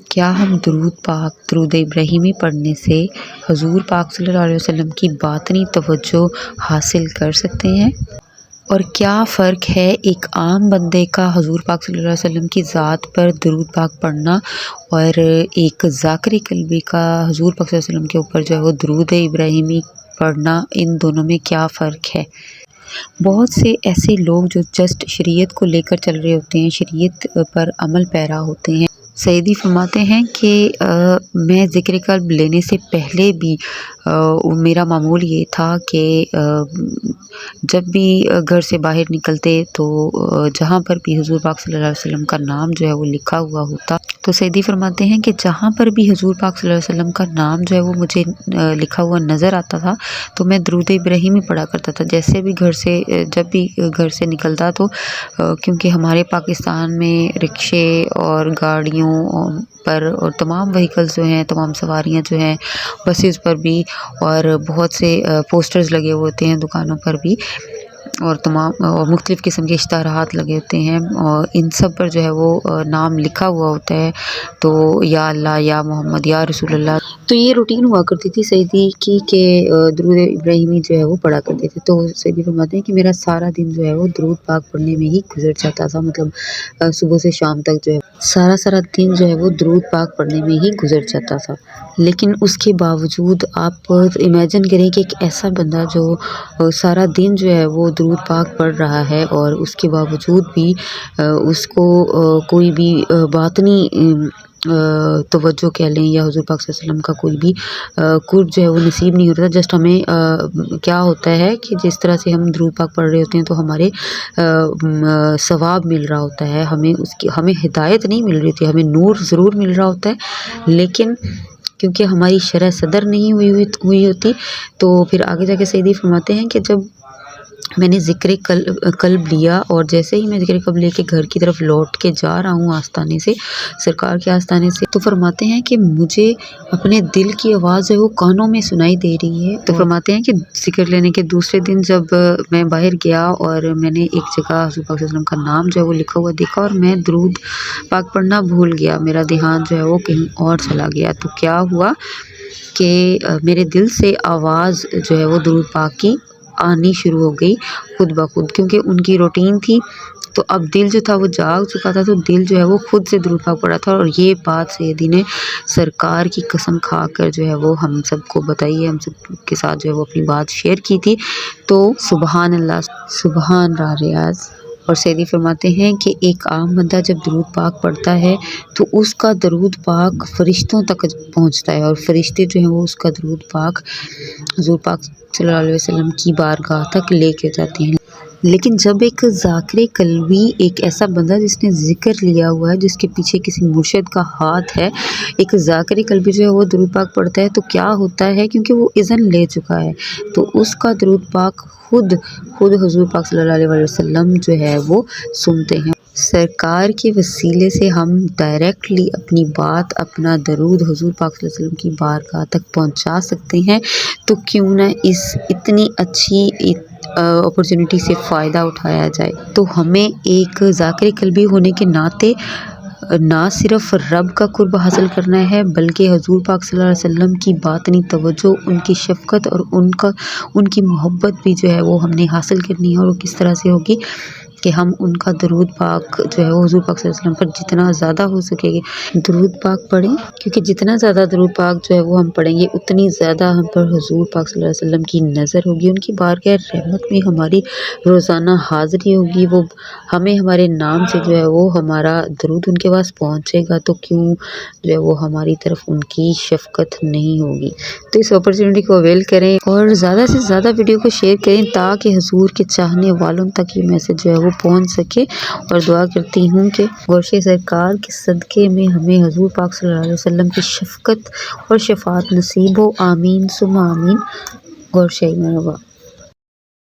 کیا ہم درود پاک درود ابراہیمی پڑھنے سے حضور پاک صلی اللہ علیہ وسلم کی باطنی توجہ حاصل کر سکتے ہیں؟ اور کیا فرق ہے ایک عام بندے کا حضور پاک صلی اللہ علیہ وسلم کی ذات پر درود پاک پڑھنا اور ایک ذاکر قلبی کا حضور پاک صلی اللہ علیہ وسلم کے اوپر جو ہے وہ درود ابراہیمی پڑھنا، ان دونوں میں کیا فرق ہے؟ بہت سے ایسے لوگ جو جسٹ شریعت کو لے کر چل رہے ہوتے ہیں، شریعت پر عمل پیرا ہوتے ہیں، سیدی فرماتے ہیں کہ میں ذکر قلب لینے سے پہلے بھی میرا معمول یہ تھا کہ جب بھی گھر سے باہر نکلتے تو جہاں پر بھی حضور پاک صلی اللہ علیہ وسلم کا نام جو ہے وہ لکھا ہوا ہوتا، تو سیدی فرماتے ہیں کہ جہاں پر بھی حضور پاک صلی اللہ علیہ وسلم کا نام جو ہے وہ مجھے لکھا ہوا نظر آتا تھا تو میں درود ابراہیمی پڑھا کرتا تھا۔ جیسے بھی جب بھی گھر سے نکلتا تو کیونکہ ہمارے پاکستان میں رکشے اور گاڑیوں پر اور تمام وہیکلز جو ہیں، تمام سواریاں جو ہیں، بسیز پر بھی، اور بہت سے پوسٹرز لگے ہوئے ہوتے ہیں دکانوں پر بھی، اور تمام مختلف قسم کے اشتہارات لگے ہوتے ہیں، اور ان سب پر جو ہے وہ نام لکھا ہوا ہوتا ہے، تو یا اللہ، یا محمد، یا رسول اللہ۔ تو یہ روٹین ہوا کرتی تھی سیدی کی کہ درود ابراہیمی جو ہے وہ پڑھا کرتے تھے۔ تو سیدی فرماتے ہیں کہ میرا سارا دن جو ہے وہ درود پاک پڑھنے میں ہی گزر جاتا تھا، مطلب صبح سے شام تک جو ہے سارا دن جو ہے وہ درود پاک پڑھنے میں ہی گزر جاتا تھا۔ لیکن اس کے باوجود آپ امیجن کریں کہ ایک ایسا بندہ جو سارا دن جو ہے وہ درود پاک پڑھ رہا ہے اور اس کے باوجود بھی اس کو کوئی بھی باطنی توجہ کہہ لیں یا حضور پاک صلی اللہ علیہ وسلم کا کوئی بھی قرب جو ہے وہ نصیب نہیں ہوتا۔ جسٹ ہمیں کیا ہوتا ہے کہ جس طرح سے ہم درود پاک پڑھ رہے ہوتے ہیں تو ہمارے ثواب مل رہا ہوتا ہے، ہمیں ہدایت نہیں مل رہی ہوتی، ہمیں نور ضرور مل رہا ہوتا ہے، لیکن کیونکہ ہماری شرح صدر نہیں ہوئی ہوتی، تو پھر آگے جا کے سیدی فرماتے ہیں کہ جب میں نے ذکر قلب لیا اور جیسے ہی میں ذکر قلب لے کے گھر کی طرف لوٹ کے جا رہا ہوں آستانے سے، سرکار کے آستانے سے، تو فرماتے ہیں کہ مجھے اپنے دل کی آواز ہے وہ کانوں میں سنائی دے رہی ہے۔ تو فرماتے ہیں کہ ذکر لینے کے دوسرے دن جب میں باہر گیا اور میں نے ایک جگہ حضور پاک صلی اللہ علیہ وسلم کا نام جو ہے وہ لکھا ہوا دیکھا اور میں درود پاک پڑھنا بھول گیا، میرا دھیان جو ہے وہ کہیں اور چلا گیا۔ تو کیا ہوا کہ میرے دل سے آواز جو ہے وہ درود پاک کی آنی شروع ہو گئی خود بخود، کیونکہ ان کی روٹین تھی، تو اب دل جو تھا وہ جاگ چکا تھا، تو دل جو ہے وہ خود سے درود پاک پڑا تھا۔ اور یہ بات سیدی نے سرکار کی قسم کھا کر جو ہے وہ ہم سب کو بتائی ہے، ہم سب کے ساتھ جو ہے وہ اپنی بات شیئر کی تھی۔ تو سبحان اللہ، سبحان را ریاض۔ اور سیدی فرماتے ہیں کہ ایک عام بندہ جب درود پاک پڑھتا ہے تو اس کا درود پاک فرشتوں تک پہنچتا ہے، اور فرشتے جو ہیں وہ اس کا درود پاک حضور پاک صلی اللہ علیہ وسلم کی بارگاہ تک لے کے جاتے ہیں۔ لیکن جب ایک ذاکر قلبی، ایک ایسا بندہ جس نے ذکر لیا ہوا ہے، جس کے پیچھے کسی مرشد کا ہاتھ ہے، ایک ذاکر قلبی جو ہے وہ درود پاک پڑھتا ہے، تو کیا ہوتا ہے، کیونکہ وہ اذن لے چکا ہے، تو اس کا درود پاک خود حضور پاک صلی اللہ علیہ وسلم جو ہے وہ سنتے ہیں۔ سرکار کے وسیلے سے ہم ڈائریکٹلی اپنی بات، اپنا درود حضور پاک صلی اللہ علیہ وسلم کی بارگاہ تک پہنچا سکتے ہیں، تو کیوں نہ اس اتنی اچھی اپرچونٹی سے فائدہ اٹھایا جائے۔ تو ہمیں ایک ذاکر قلبی ہونے کے ناطے نہ صرف رب کا قرب حاصل کرنا ہے، بلکہ حضور پاک صلی اللہ علیہ وسلم کی باطنی توجہ، ان کی شفقت اور ان کی محبت بھی جو ہے وہ ہم نے حاصل کرنی ہے۔ اور وہ کس طرح سے ہوگی کہ ہم ان کا درود پاک جو ہے وہ حضور پاک صلی اللہ علیہ وسلم پر جتنا زیادہ ہو سکے درود پاک پڑھیں، کیونکہ جتنا زیادہ درود پاک جو ہے وہ ہم پڑھیں گے اتنی زیادہ ہم پر حضور پاک صلی اللہ علیہ وسلم کی نظر ہوگی، ان کی بارگاہ رحمت میں ہماری روزانہ حاضری ہوگی، وہ ہمیں ہمارے نام سے جو ہے وہ ہمارا درود ان کے پاس پہنچے گا، تو کیوں جو ہے وہ ہماری طرف ان کی شفقت نہیں ہوگی۔ تو اس اپرچونٹی کو اویل کریں اور زیادہ سے زیادہ ویڈیو کو شیئر کریں تاکہ حضور کے چاہنے والوں تک یہ میسج جو ہے وہ پہنچ سکے، اور دعا کرتی ہوں کہ گوشے سرکار کے صدقے میں ہمیں حضور پاک صلی اللہ علیہ وسلم کی شفقت اور شفاعت نصیب ہو، آمین ثم آمین۔ گوشے مرحبا۔